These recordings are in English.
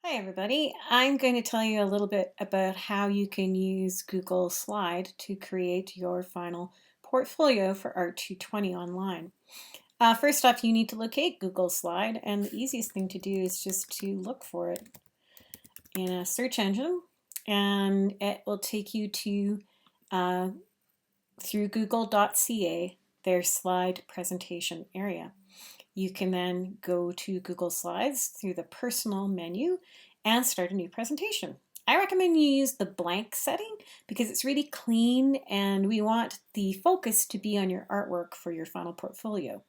Hi everybody, I'm going to tell you a little bit about how you can use Google Slide to create your final portfolio for Art 220 online. First off, you need to locate Google Slide, and the easiest thing to do is just to look for it in a search engine, and it will take you to through google.ca, their slide presentation area. You can then go to Google Slides through the personal menu and start a new presentation. I recommend you use the blank setting because it's really clean and we want the focus to be on your artwork for your final portfolio.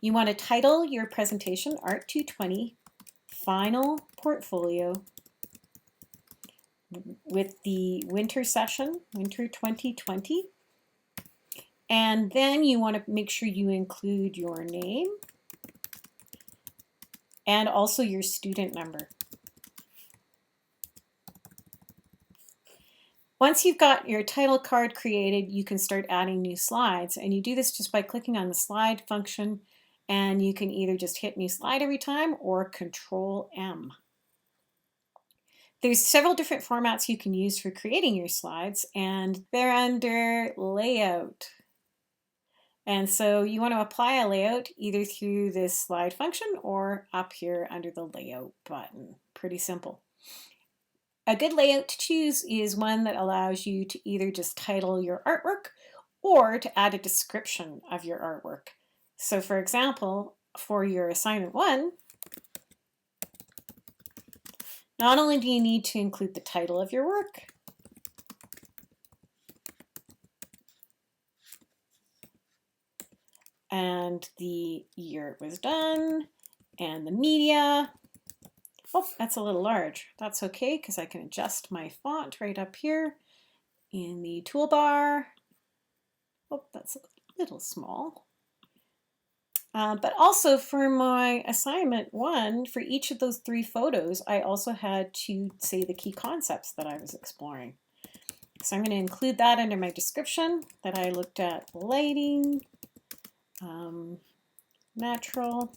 You want to title your presentation Art 220 Final Portfolio with the winter session, winter 2020. And then you want to make sure you include your name and also your student number. Once you've got your title card created, you can start adding new slides, and you do this just by clicking on the slide function, and you can either just hit new slide every time or Control M. There's several different formats you can use for creating your slides, and they're under layout. And so you want to apply a layout either through this slide function or up here under the layout button. Pretty simple. A good layout to choose is one that allows you to either just title your artwork or to add a description of your artwork. So for example, for your assignment 1, not only do you need to include the title of your work, and the year it was done, and the media. Oh, that's a little large. That's okay because I can adjust my font right up here in the toolbar. Oh, that's a little small. But also for my assignment 1, for each of those 3 photos, I also had to say the key concepts that I was exploring. So I'm going to include that under my description, that I looked at lighting, natural,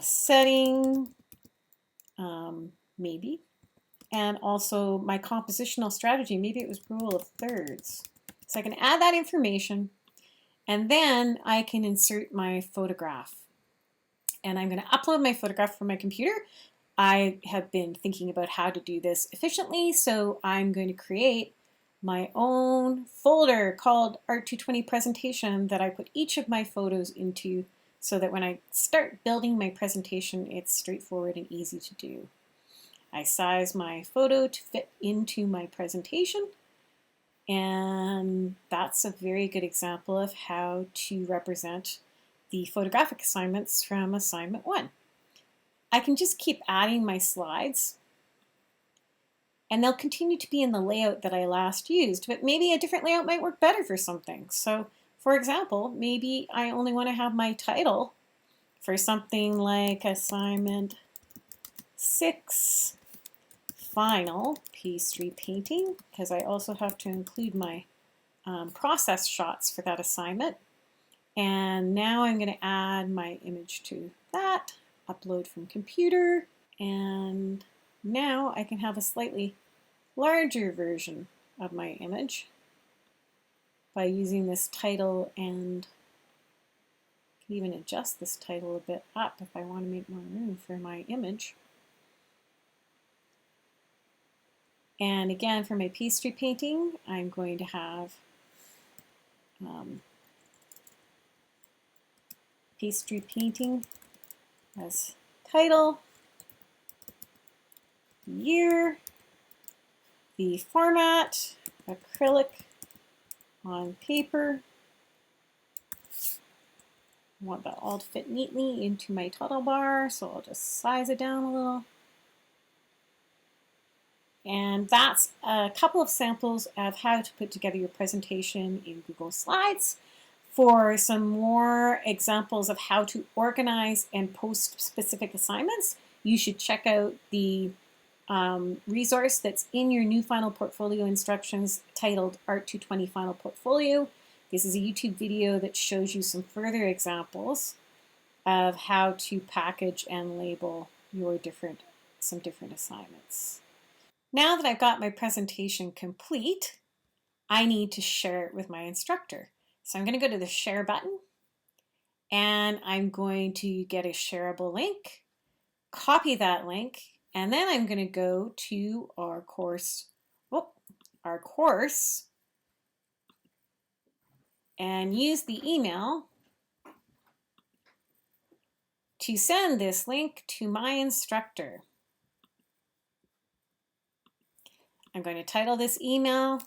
setting, maybe, and also my compositional strategy. Maybe it was rule of thirds. So I can add that information, and then I can insert my photograph. And I'm going to upload my photograph from my computer. I have been thinking about how to do this efficiently, so I'm going to create my own folder called Art 220 Presentation that I put each of my photos into so that when I start building my presentation, it's straightforward and easy to do. I size my photo to fit into my presentation, and that's a very good example of how to represent the photographic assignments from assignment 1. I can just keep adding my slides, and they'll continue to be in the layout that I last used, but maybe a different layout might work better for something. So for example, maybe I only want to have my title for something like assignment 6 final pastry painting, because I also have to include my process shots for that assignment. And now I'm going to add my image to that, upload from computer, and now I can have a slightly larger version of my image by using this title, and I can even adjust this title a bit up if I want to make more room for my image. And again, for my pastry painting, I'm going to have pastry painting as title, year, the format, acrylic on paper. I want that all to fit neatly into my title bar, so I'll just size it down a little. And that's a couple of samples of how to put together your presentation in Google Slides. For some more examples of how to organize and post specific assignments, you should check out the resource that's in your new final portfolio instructions titled Art 220 Final Portfolio. This is a YouTube video that shows you some further examples of how to package and label your different some different assignments. Now that I've got my presentation complete, I need to share it with my instructor. So I'm going to go to the share button and I'm going to get a shareable link, copy that link, and then I'm going to go to our course and use the email to send this link to my instructor. I'm going to title this email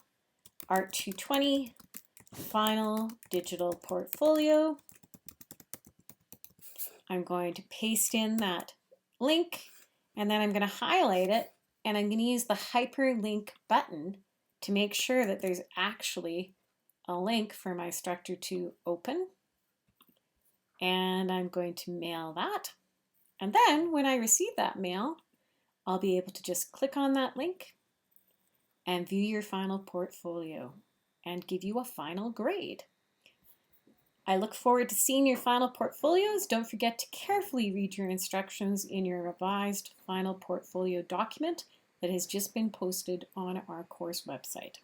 Art 220 Final Digital Portfolio. I'm going to paste in that link and then I'm going to highlight it and I'm going to use the hyperlink button to make sure that there's actually a link for my instructor to open. And I'm going to mail that. And then when I receive that mail, I'll be able to just click on that link and view your final portfolio and give you a final grade. I look forward to seeing your final portfolios. Don't forget to carefully read your instructions in your revised final portfolio document that has just been posted on our course website.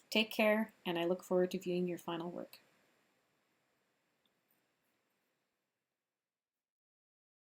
Take care, and I look forward to viewing your final work.